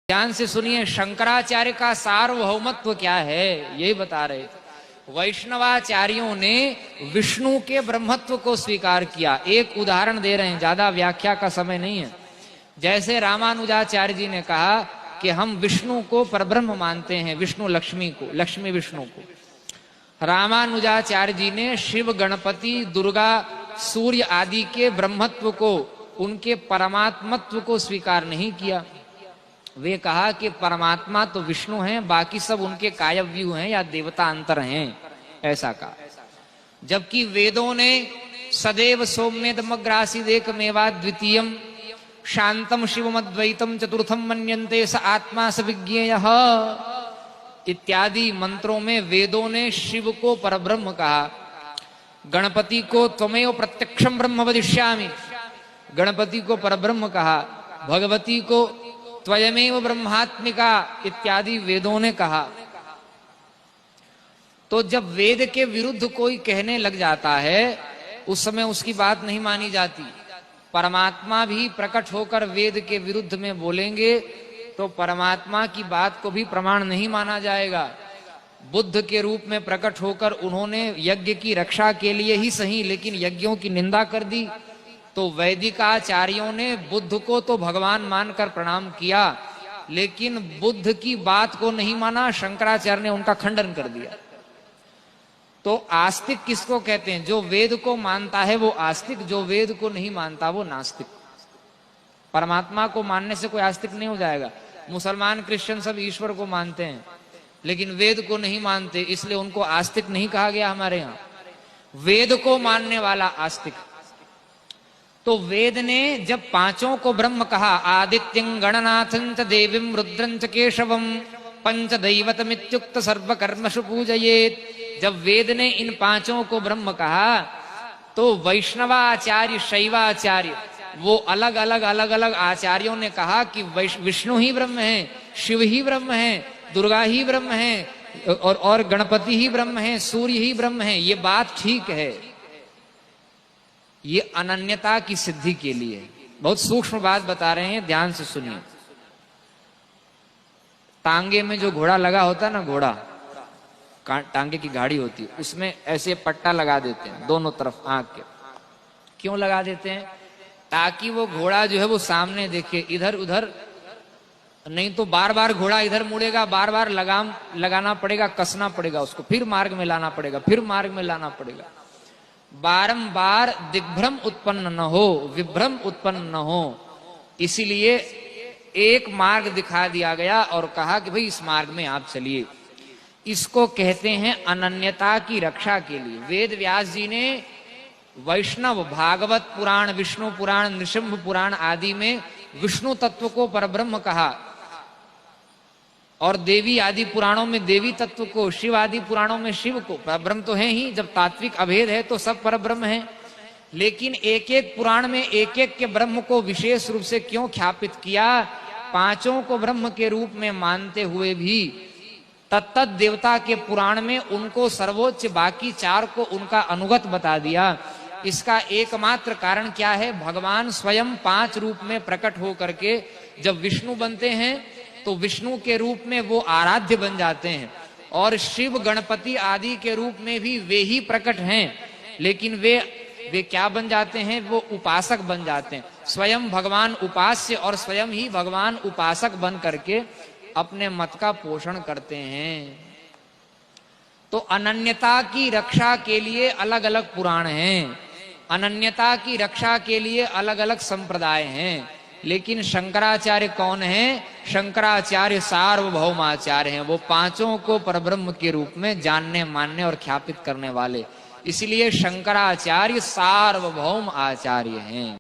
ध्यान से सुनिए, शंकराचार्य का सार्वभौमत्व क्या है यही बता रहे थे। वैष्णवाचार्यों ने विष्णु के ब्रह्मत्व को स्वीकार किया। एक उदाहरण दे रहे हैं, ज्यादा व्याख्या का समय नहीं है। जैसे रामानुजाचार्य जी ने कहा कि हम विष्णु को परब्रह्म मानते हैं, विष्णु लक्ष्मी को, लक्ष्मी विष्णु को। रामानुजाचार्य जी ने शिव, गणपति, दुर्गा, सूर्य आदि के ब्रह्मत्व को, उनके परमात्मत्व को स्वीकार नहीं किया। वे कहा कि परमात्मा तो विष्णु हैं, बाकी सब उनके कायव्यूह हैं या देवता अंतर हैं, ऐसा कहा। जबकि वेदों ने सदैव सौम्येदमग्रासीदेकमेवा द्वितीयम शांतम शिवमद्वैतम चतुर्थम मन्यन्ते स आत्मा स विज्ञेयः इत्यादि मंत्रों में वेदों ने शिव को परब्रह्म कहा। गणपति को त्वमेव प्रत्यक्षम ब्रह्म वदिष्यामि, गणपति को परब्रह्म कहा। भगवती को त्वयमेव ब्रह्मात्मिका इत्यादि वेदों ने कहा। तो जब वेद के विरुद्ध कोई कहने लग जाता है, उस समय उसकी बात नहीं मानी जाती। परमात्मा भी प्रकट होकर वेद के विरुद्ध में बोलेंगे तो परमात्मा की बात को भी प्रमाण नहीं माना जाएगा। बुद्ध के रूप में प्रकट होकर उन्होंने यज्ञ की रक्षा के लिए ही सही, लेकिन यज्ञों की निंदा कर दी। तो वैदिकाचार्यों ने बुद्ध को तो भगवान मानकर प्रणाम किया, लेकिन बुद्ध की बात को नहीं माना। शंकराचार्य ने उनका खंडन कर दिया। तो आस्तिक किसको कहते हैं? जो वेद को मानता है वो आस्तिक, जो वेद को नहीं मानता वो नास्तिक। परमात्मा को मानने से कोई आस्तिक नहीं हो जाएगा। मुसलमान, क्रिश्चियन सब ईश्वर को मानते हैं, लेकिन वेद को नहीं मानते, इसलिए उनको आस्तिक नहीं कहा गया हमारे यहाँ। वेद को मानने वाला आस्तिक। तो वेद ने जब पांचों को ब्रह्म कहा, आदित्यं गणनाथं च देवीं रुद्रं च केशवं पंचदैवतमित्युक्त सर्वकर्मषु पूजयेत्, जब वेद ने इन पांचों को ब्रह्म कहा तो वैष्णवाचार्य, शैवाचार्य, वो अलग अलग आचार्यों ने कहा कि विष्णु ही ब्रह्म है, शिव ही ब्रह्म है, दुर्गा ही ब्रह्म है और गणपति ही ब्रह्म है, सूर्य ही ब्रह्म है। ये बात ठीक है, ये अनन्यता की सिद्धि के लिए। बहुत सूक्ष्म बात बता रहे हैं, ध्यान से सुनिए। टांगे में जो घोड़ा लगा होता है ना, घोड़ा टांगे की गाड़ी होती है, उसमें ऐसे पट्टा लगा देते हैं दोनों तरफ आंख के। क्यों लगा देते हैं? ताकि वो घोड़ा जो है वो सामने देखे, इधर उधर नहीं तो बार बार घोड़ा इधर मुड़ेगा, बार बार लगाम लगाना पड़ेगा, कसना पड़ेगा उसको, फिर मार्ग में लाना पड़ेगा, फिर मार्ग में लाना पड़ेगा। बारंबार दिग्भ्रम उत्पन्न न हो, विभ्रम उत्पन्न न हो, इसीलिए एक मार्ग दिखा दिया गया और कहा कि भाई इस मार्ग में आप चलिए। इसको कहते हैं अनन्यता की रक्षा के लिए। वेद व्यास जी ने वैष्णव, भागवत पुराण, विष्णु पुराण, नृसिंह पुराण आदि में विष्णु तत्व को परब्रह्म कहा, और देवी आदि पुराणों में देवी तत्व को, शिव आदि पुराणों में शिव को। परब्रह्म तो है ही, जब तात्विक अभेद है तो सब परब्रह्म है। लेकिन एक एक पुराण में एक एक के ब्रह्म को विशेष रूप से क्यों ख्यापित किया? पांचों को ब्रह्म के रूप में मानते हुए भी तत्त देवता के पुराण में उनको सर्वोच्च, बाकी चार को उनका अनुगत बता दिया। इसका एकमात्र कारण क्या है? भगवान स्वयं पांच रूप में प्रकट हो करके जब विष्णु बनते हैं तो विष्णु के रूप में वो आराध्य बन जाते हैं, और शिव, गणपति आदि के रूप में भी वे ही प्रकट हैं, लेकिन वे क्या बन जाते हैं? वो उपासक बन जाते हैं। स्वयं भगवान उपास्य और स्वयं ही भगवान उपासक बन करके अपने मत का पोषण करते हैं। तो अनन्यता की रक्षा के लिए अलग अलग पुराण हैं, अनन्यता की रक्षा के लिए अलग अलग संप्रदाय हैं, लेकिन शंकराचार्य कौन है? शंकराचार्य सार्वभौमाचार्य हैं। वो पांचों को परब्रह्म के रूप में जानने, मानने और ख्यापित करने वाले, इसलिए शंकराचार्य सार्वभौम आचार्य हैं।